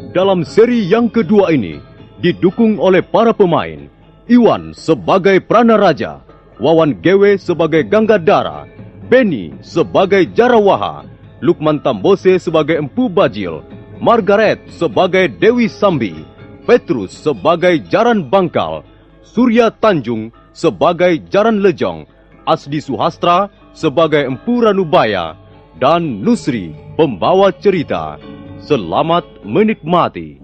Dalam seri yang kedua ini, didukung oleh para pemain, Iwan sebagai Pranaraja, Wawan Gewe sebagai Ganggadara, Benny sebagai Jarawaha, Lukman Tambose sebagai Empu Bajil, Margaret sebagai Dewi Sambi, Petrus sebagai Jaran Bangkal, Surya Tanjung sebagai Jaran Lejong, Asdi Suhastra sebagai Empu Ranubaya, dan Nusri pembawa cerita. Selamat menikmati.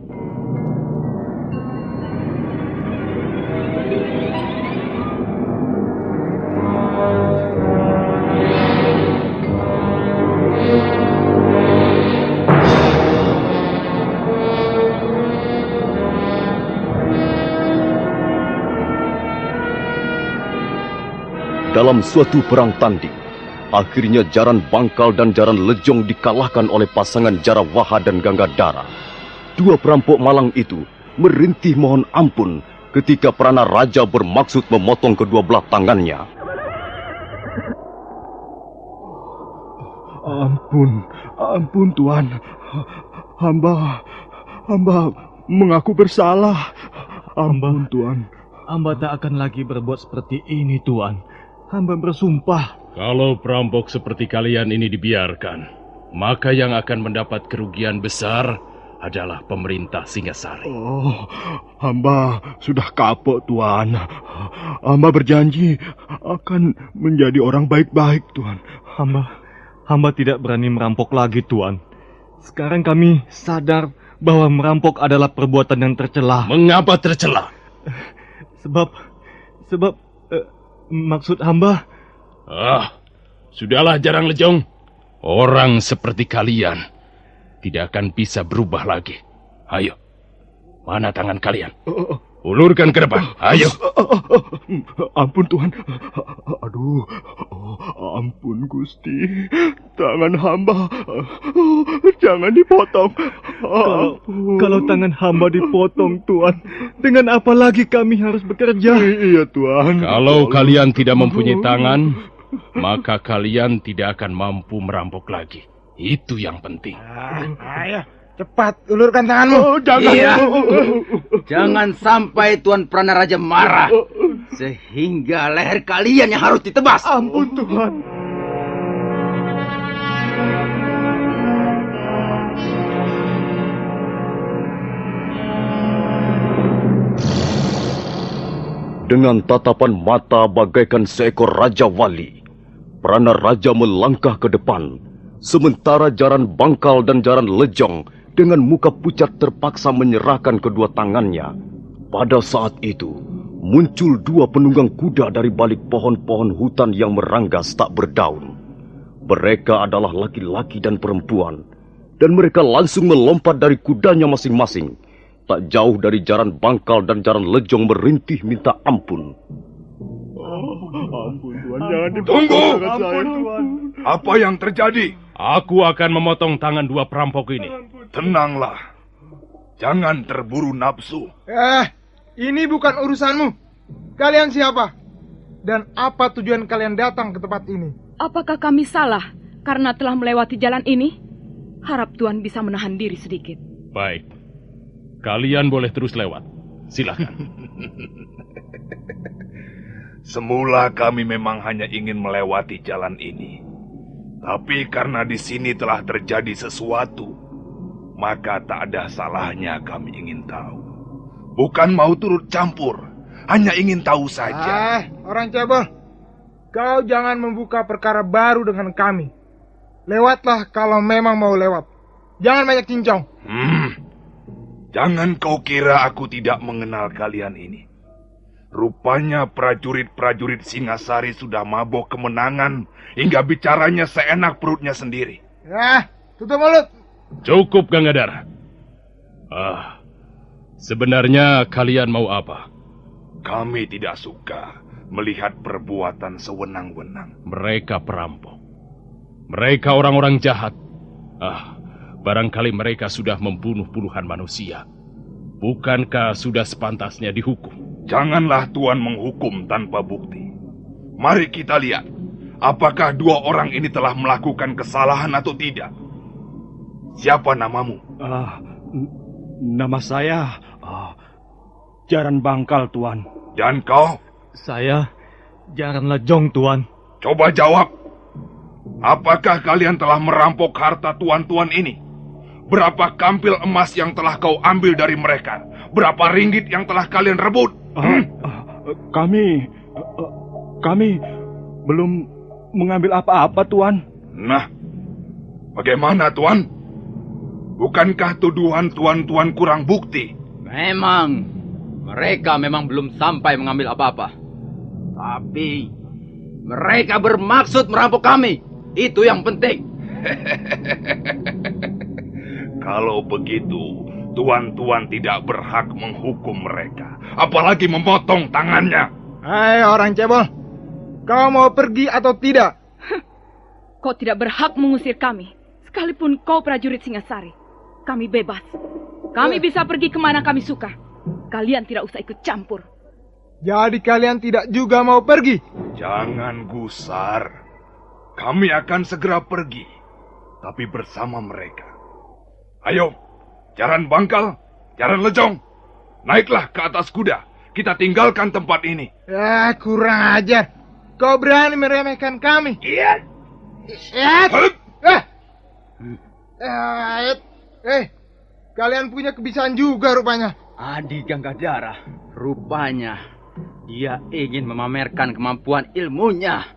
Dalam suatu perang tanding, akhirnya Jaran Bangkal dan Jaran Lejong dikalahkan oleh pasangan Jarawaha dan Ganggadara. Dua perampok malang itu merintih mohon ampun ketika Pranaraja bermaksud memotong kedua belah tangannya. Ampun Tuan. Hamba mengaku bersalah. Ampun Tuan. Hamba tak akan lagi berbuat seperti ini, Tuan. Hamba bersumpah. Kalau perampok seperti kalian ini dibiarkan, maka yang akan mendapat kerugian besar adalah pemerintah Singasari. Oh, hamba sudah kapok, Tuan. Hamba berjanji akan menjadi orang baik-baik, Tuan. Hamba tidak berani merampok lagi, Tuan. Sekarang kami sadar bahwa merampok adalah perbuatan yang tercela. Mengapa tercela? Sebab maksud hamba... Sudahlah Jaran Lejong. Orang seperti kalian tidak akan bisa berubah lagi. Ayo, mana tangan kalian? Ulurkan ke depan, ayo. Ampun Tuhan. Aduh, ampun Gusti. Tangan hamba jangan dipotong. Kalau tangan hamba dipotong, Tuan, dengan apa lagi kami harus bekerja? Iya Tuan. Kalau kalian tidak mempunyai tangan, maka kalian tidak akan mampu merampok lagi. Itu yang penting. Ayo, cepat ulurkan tanganmu. Jangan. Iya. Jangan sampai Tuan Pranaraja marah, sehingga leher kalian yang harus ditebas. Ampun Tuhan. Dengan tatapan mata bagaikan seekor Raja Wali, Pranaraja melangkah ke depan, sementara Jaran Bangkal dan Jaran Lejong dengan muka pucat terpaksa menyerahkan kedua tangannya. Pada saat itu, muncul dua penunggang kuda dari balik pohon-pohon hutan yang meranggas tak berdaun. Mereka adalah laki-laki dan perempuan, dan mereka langsung melompat dari kudanya masing-masing. Tak jauh dari Jaran Bangkal dan Jaran Lejong merintih minta ampun. Ampun Tuhan, jangan dipotong. Tunggu! Ampun Tuhan. Apa yang terjadi? Aku akan memotong tangan dua perampok ini. Tenanglah. Jangan terburu nafsu. Ini bukan urusanmu. Kalian siapa? Dan apa tujuan kalian datang ke tempat ini? Apakah kami salah karena telah melewati jalan ini? Harap Tuan bisa menahan diri sedikit. Baik. Kalian boleh terus lewat. Silakan. Semula kami memang hanya ingin melewati jalan ini. Tapi karena di sini telah terjadi sesuatu, maka tak ada salahnya kami ingin tahu. Bukan mau turut campur, hanya ingin tahu saja. Orang cebol, kau jangan membuka perkara baru dengan kami. Lewatlah kalau memang mau lewat. Jangan banyak cincong. Jangan kau kira aku tidak mengenal kalian ini. Rupanya prajurit-prajurit Singasari sudah mabok kemenangan hingga bicaranya seenak perutnya sendiri. Tutup mulut. Cukup, Ganggadara. Sebenarnya kalian mau apa? Kami tidak suka melihat perbuatan sewenang-wenang. Mereka perampok. Mereka orang-orang jahat. Barangkali mereka sudah membunuh puluhan manusia. Bukankah sudah sepantasnya dihukum? Janganlah Tuan menghukum tanpa bukti. Mari kita lihat, apakah dua orang ini telah melakukan kesalahan atau tidak. Siapa namamu? Nama saya Jaran Bangkal, Tuan. Dan kau? Saya Jaran Lejong, Tuan. Coba jawab. Apakah kalian telah merampok harta tuan-tuan ini? Berapa kampil emas yang telah kau ambil dari mereka? Berapa ringgit yang telah kalian rebut? Kami belum mengambil apa-apa, Tuan. Nah, bagaimana, Tuan? Bukankah tuduhan tuan-tuan kurang bukti? Memang, mereka memang belum sampai mengambil apa-apa. Tapi, mereka bermaksud merampok kami. Itu yang penting. Kalau begitu, tuan-tuan tidak berhak menghukum mereka. Apalagi memotong tangannya. Hai orang cebol, kau mau pergi atau tidak? Kau tidak berhak mengusir kami. Sekalipun kau prajurit Singasari. Kami bebas. Kami bisa pergi kemana kami suka. Kalian tidak usah ikut campur. Jadi kalian tidak juga mau pergi? Jangan gusar. Kami akan segera pergi. Tapi bersama mereka. Ayo, Jaran Bangkal, Jaran Lejong. Naiklah ke atas kuda. Kita tinggalkan tempat ini. Ya, kurang ajar. Kau berani meremehkan kami? Iya. Kalian punya kebiasaan juga rupanya. Adi Ganggadara, rupanya dia ingin memamerkan kemampuan ilmunya.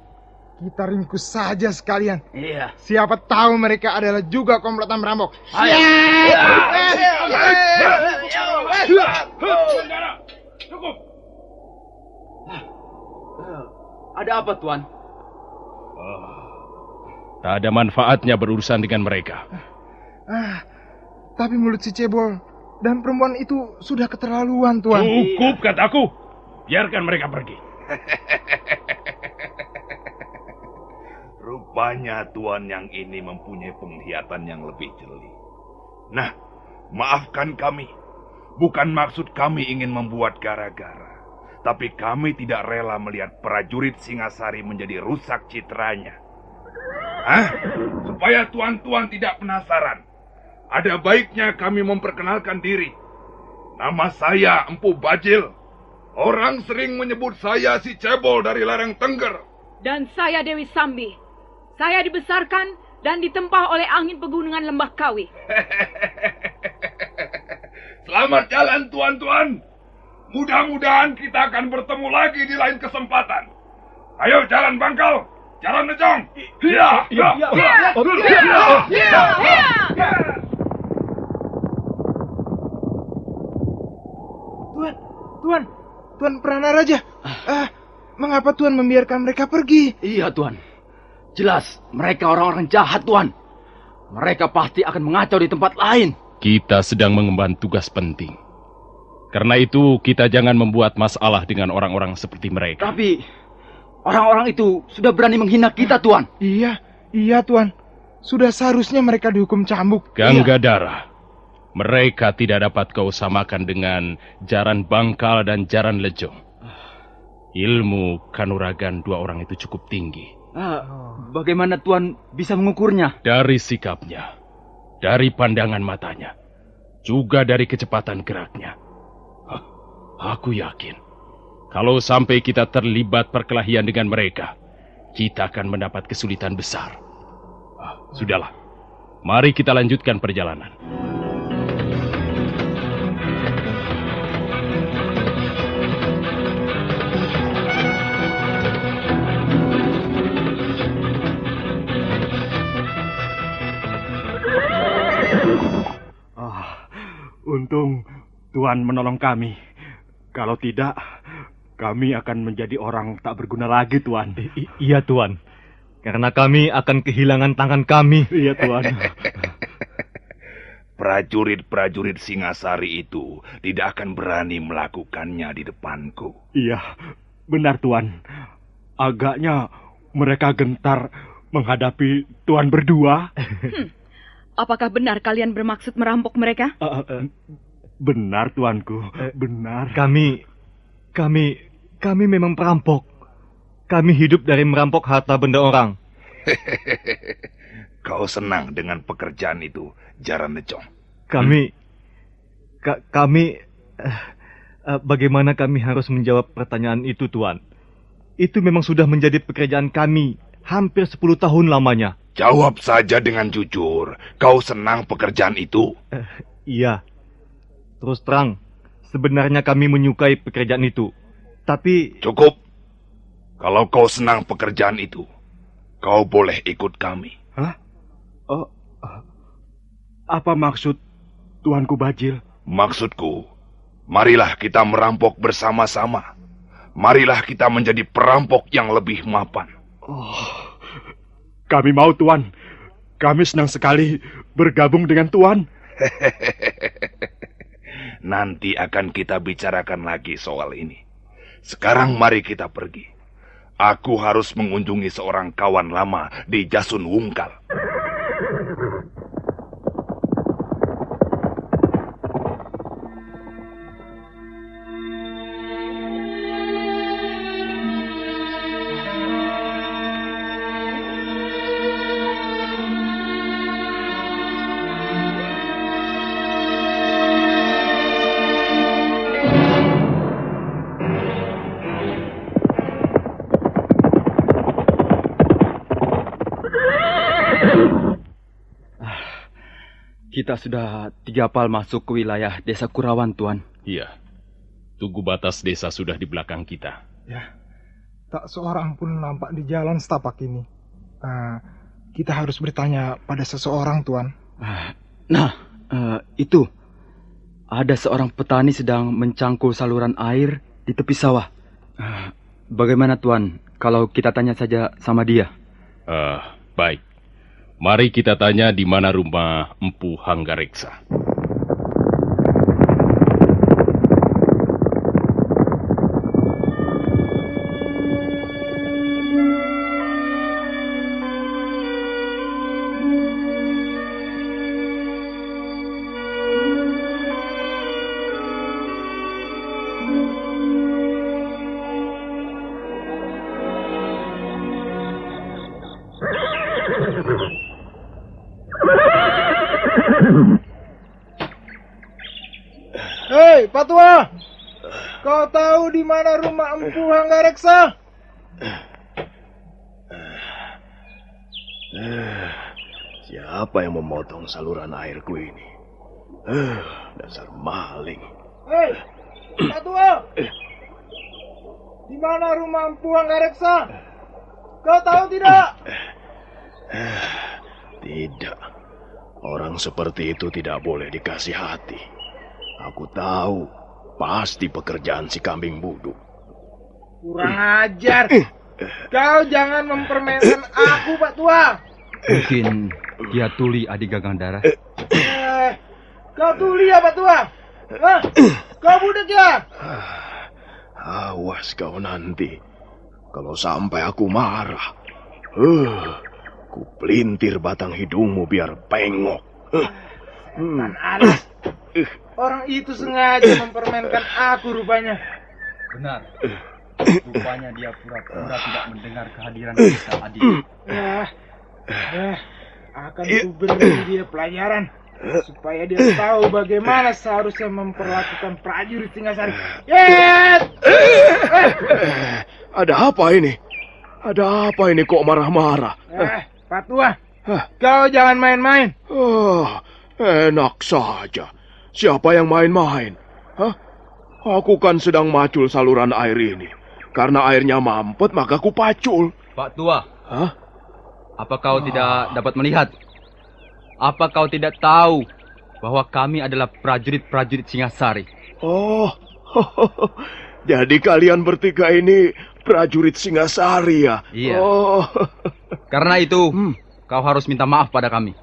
Kita ringkus saja sekalian. Iya. Siapa tahu mereka adalah juga komplotan merampok. Ada apa, Tuan? Tak ada manfaatnya berurusan dengan mereka. Tapi mulut si cebol dan perempuan itu sudah keterlaluan, Tuan. Cukup, kataku. Biarkan mereka pergi. Rupanya tuan yang ini mempunyai penglihatan yang lebih jeli. Nah, maafkan kami. Bukan maksud kami ingin membuat gara-gara. Tapi kami tidak rela melihat prajurit Singasari menjadi rusak citranya. Supaya tuan-tuan tidak penasaran. Ada baiknya kami memperkenalkan diri. Nama saya Empu Bajil. Orang sering menyebut saya si cebol dari lereng Tengger. Dan saya Dewi Sambi. Saya dibesarkan dan ditempah oleh angin pegunungan Lembah Kawi. Selamat jalan tuan-tuan. Mudah-mudahan kita akan bertemu lagi di lain kesempatan. Ayo Jaran Bangkal, Jaran Lejong. Tuan Pranaraja. Mengapa Tuan membiarkan mereka pergi? Iya, Tuan. Jelas, mereka orang-orang jahat, Tuan. Mereka pasti akan mengacau di tempat lain. Kita sedang mengemban tugas penting. Karena itu, kita jangan membuat masalah dengan orang-orang seperti mereka. Tapi, orang-orang itu sudah berani menghina kita, Tuan. Iya, Tuan. Sudah seharusnya mereka dihukum cambuk. Ganggadara, mereka tidak dapat kau samakan dengan Jaran Bangkal dan Jaran Lejong. Ilmu kanuragan dua orang itu cukup tinggi. Bagaimana Tuan bisa mengukurnya? Dari sikapnya, dari pandangan matanya, juga dari kecepatan geraknya. Aku yakin, kalau sampai kita terlibat perkelahian dengan mereka, kita akan mendapat kesulitan besar. Sudahlah, mari kita lanjutkan perjalanan. Untung Tuan menolong kami. Kalau tidak, kami akan menjadi orang tak berguna lagi, Tuan. Iya, Tuan. Karena kami akan kehilangan tangan kami. Iya, Tuan. Prajurit-prajurit Singasari itu tidak akan berani melakukannya di depanku. Iya, benar, Tuan. Agaknya mereka gentar menghadapi Tuan berdua. Apakah benar kalian bermaksud merampok mereka? Benar, Tuanku. Benar. Kami memang perampok. Kami hidup dari merampok harta benda orang. Kau senang dengan pekerjaan itu, Jaran Lejong? Bagaimana kami harus menjawab pertanyaan itu, Tuan? Itu memang sudah menjadi pekerjaan kami hampir 10 tahun lamanya. Jawab saja dengan jujur. Kau senang pekerjaan itu? Iya. Terus terang, sebenarnya kami menyukai pekerjaan itu. Tapi... Cukup. Kalau kau senang pekerjaan itu, kau boleh ikut kami. Hah? Apa maksud Tuanku Bajil? Maksudku, marilah kita merampok bersama-sama. Marilah kita menjadi perampok yang lebih mapan. Kami mau, Tuan. Kami senang sekali bergabung dengan Tuan. Nanti akan kita bicarakan lagi soal ini. Sekarang mari kita pergi. Aku harus mengunjungi seorang kawan lama di Jasun Wungkal. Kita sudah 3 pal masuk ke wilayah desa Kurawan, Tuan. Iya. Tugu batas desa sudah di belakang kita. Ya, tak seorang pun nampak di jalan setapak ini. Kita harus bertanya pada seseorang, Tuan. Itu. Ada seorang petani sedang mencangkul saluran air di tepi sawah. Bagaimana, Tuan, kalau kita tanya saja sama dia? Baik. Mari kita tanya di mana rumah Empu Hanggareksa. Hei, Pak Tua! Kau tahu di mana rumah Empu Hanggareksa? Siapa yang memotong saluran airku ini? Dasar maling. Hei, Pak Tua! Di mana rumah Empu Hanggareksa? Kau tahu tidak? Tidak. Orang seperti itu tidak boleh dikasih hati. Aku tahu, pasti pekerjaan si kambing buduk. Kurang ajar. Kau jangan mempermainkan aku, Pak Tua. Mungkin dia Tuli adik Gagang Darah. Kau Tuli ya, Pak Tua? Hah? Kau budak ya? Awas kau nanti. Kalau sampai aku marah. Ku pelintir batang hidungmu biar pengok. Setan alas. Orang itu sengaja mempermainkan aku rupanya. Benar. Rupanya dia pura-pura tidak mendengar kehadiran kita, adik. Akan ku beri dia pelajaran. Supaya dia tahu bagaimana seharusnya memperlakukan prajurit Singasari. Ada apa ini? Ada apa ini kok marah-marah? Pak Tua, kau jangan main-main. Enak saja. Siapa yang main-main? Aku kan sedang macul saluran air ini. Karena airnya mampet, maka ku pacul. Pak Tua, apa kau tidak dapat melihat? Apa kau tidak tahu bahwa kami adalah prajurit-prajurit Singasari? Jadi kalian bertiga ini prajurit Singasari ya? Iya. Karena itu, kau harus minta maaf pada kami.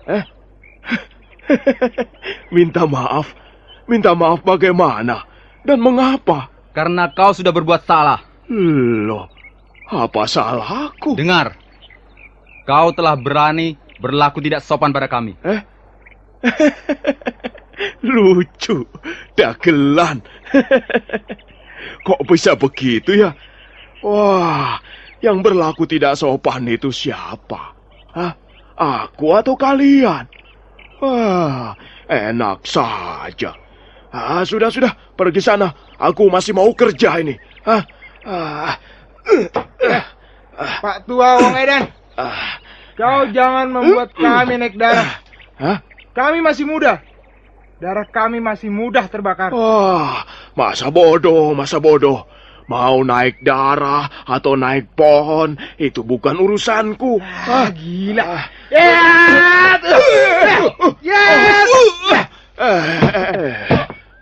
Minta maaf? Minta maaf bagaimana? Dan mengapa? Karena kau sudah berbuat salah. Loh, apa salahku? Dengar, kau telah berani berlaku tidak sopan pada kami. Lucu, dagelan. Kok bisa begitu ya? Wah, yang berlaku tidak sopan itu siapa? Aku atau kalian? Wah, enak saja. Sudah, pergi sana. Aku masih mau kerja ini. Pak Tua Wong Edan, kau jangan membuat kami naik darah. Kami masih muda. Darah kami masih mudah terbakar. Masa bodoh. Mau naik darah atau naik pohon, itu bukan urusanku. Gila.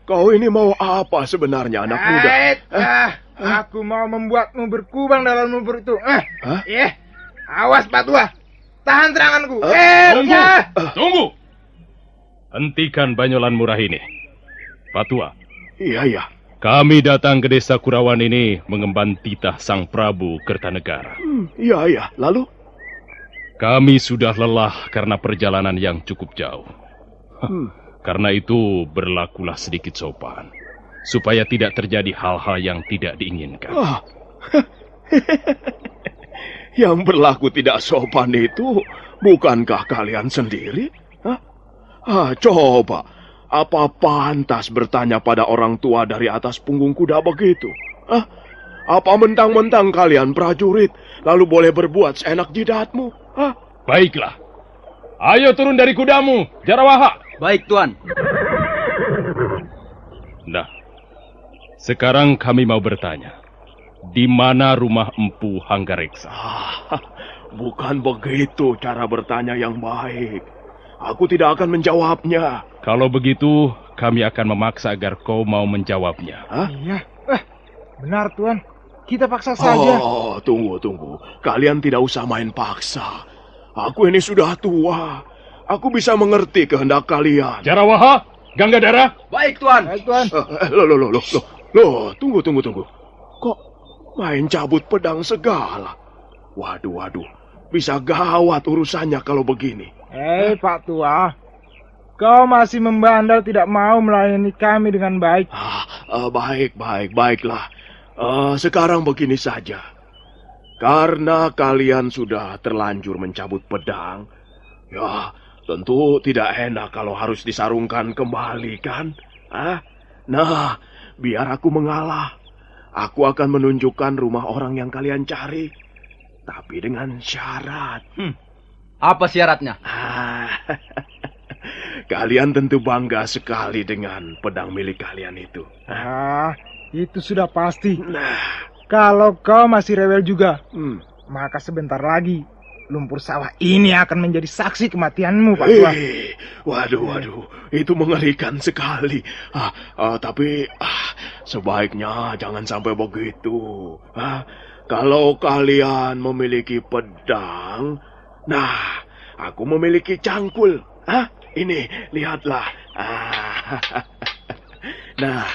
Kau ini mau apa sebenarnya, anak muda? Aku mau membuatmu berkubang dalam lumpur itu. Awas Pak Tua, tahan seranganku. Tunggu. Hentikan banyolan murah ini. Pak Tua. Iya. Kami datang ke desa Kurawan ini mengemban titah Sang Prabu Kertanegara. Iya. Lalu? Kami sudah lelah karena perjalanan yang cukup jauh. Karena itu berlakulah sedikit sopan. Supaya tidak terjadi hal-hal yang tidak diinginkan. Yang berlaku tidak sopan itu bukankah kalian sendiri? Coba, apa pantas bertanya pada orang tua dari atas punggung kuda begitu? Apa mentang-mentang kalian prajurit, lalu boleh berbuat seenak jidatmu? Baiklah. Ayo turun dari kudamu, Jarawaha. Baik, Tuan. Nah, sekarang kami mau bertanya. Di mana rumah Empu Hanggareksa? Bukan begitu cara bertanya yang baik. Aku tidak akan menjawabnya. Kalau begitu, kami akan memaksa agar kau mau menjawabnya. Iya. Benar, Tuan. Kita paksa saja. Tunggu. Kalian tidak usah main paksa. Aku ini sudah tua. Aku bisa mengerti kehendak kalian. Jarawaha, Ganggadara. Baik, Tuan. Loh, tunggu. Kok main cabut pedang segala? Waduh. Bisa gawat urusannya kalau begini. Pak Tua. Kau masih membandel tidak mau melayani kami dengan baik. Baiklah. Sekarang begini saja. Karena kalian sudah terlanjur mencabut pedang, ya tentu tidak enak kalau harus disarungkan kembali, kan? Nah, biar aku mengalah. Aku akan menunjukkan rumah orang yang kalian cari. Tapi dengan syarat. Apa syaratnya? Kalian tentu bangga sekali dengan pedang milik kalian itu. Itu sudah pasti. Nah, kalau kau masih rewel juga, maka sebentar lagi lumpur sawah ini akan menjadi saksi kematianmu, Pak Tua. Waduh, itu mengerikan sekali. Tapi sebaiknya jangan sampai begitu. Kalau kalian memiliki pedang, nah, aku memiliki cangkul. Ini, lihatlah. Nah,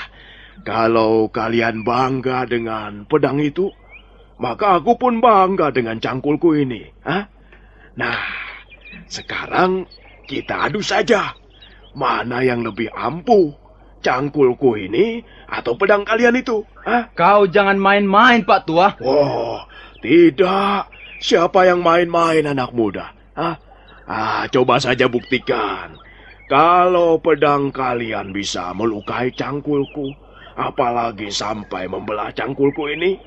kalau kalian bangga dengan pedang itu, maka aku pun bangga dengan cangkulku ini. Nah, sekarang kita adu saja. Mana yang lebih ampuh? Cangkulku ini atau pedang kalian itu? Kau jangan main-main, Pak Tua. Tidak. Siapa yang main-main, anak muda? Coba saja buktikan. Kalau pedang kalian bisa melukai cangkulku, apalagi sampai membelah cangkulku ini,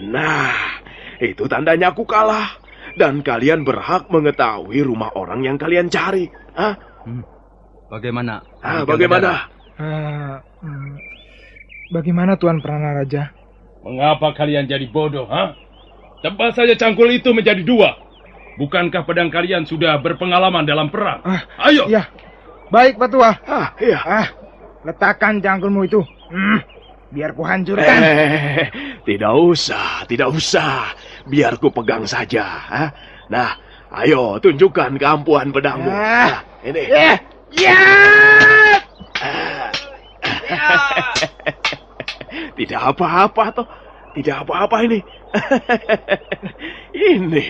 nah, itu tandanya aku kalah. Dan kalian berhak mengetahui rumah orang yang kalian cari. Bagaimana? Bagaimana? Bagaimana Tuan Pranaraja? Mengapa kalian jadi bodoh, Tebas saja cangkul itu menjadi dua. Bukankah pedang kalian sudah berpengalaman dalam perang? Ayo. Iya. Baik, Pak Tua. Iya. Letakkan cangkulmu itu. Biar ku hancurkan. Tidak usah. Biar ku pegang saja. Nah, ayo tunjukkan keampuhan pedangmu. Ini. Tidak apa-apa toh. Tidak apa-apa ini. Ini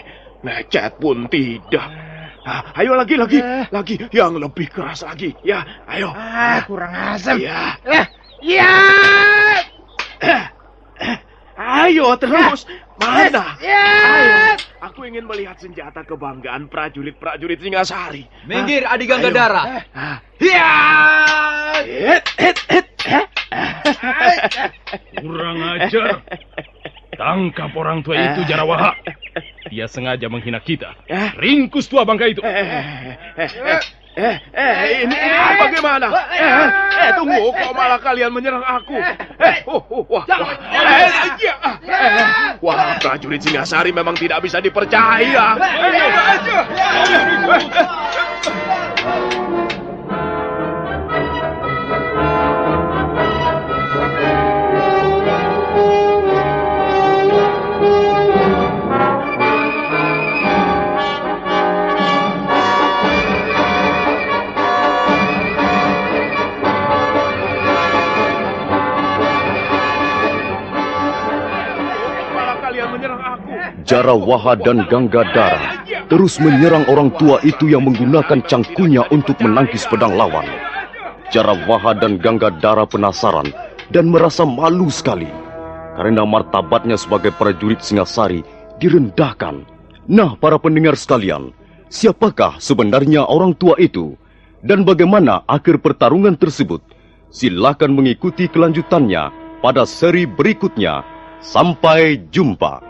lecet pun tidak. Ayo lagi yang lebih keras lagi. Ya, ayo. Kurang asam. Ya. Ayo terus. Mana? Ayo. Aku ingin melihat senjata kebanggaan prajurit Singasari. Minggir, Adi Ganggadara. Kurang ajar. Tangkap orang tua itu, Jarawaha. Dia sengaja menghina kita. Ringkus tua bangka itu. Ini bagaimana? Tunggu, kok malah kalian menyerang aku? Wah, prajurit Singasari memang tidak bisa dipercaya. Jarawaha dan Ganggadara terus menyerang orang tua itu yang menggunakan cangkunya untuk menangkis pedang lawan. Jarawaha dan Ganggadara penasaran dan merasa malu sekali karena martabatnya sebagai prajurit Singasari direndahkan. Nah, para pendengar sekalian, siapakah sebenarnya orang tua itu? Dan bagaimana akhir pertarungan tersebut? Silakan mengikuti kelanjutannya pada seri berikutnya. Sampai jumpa.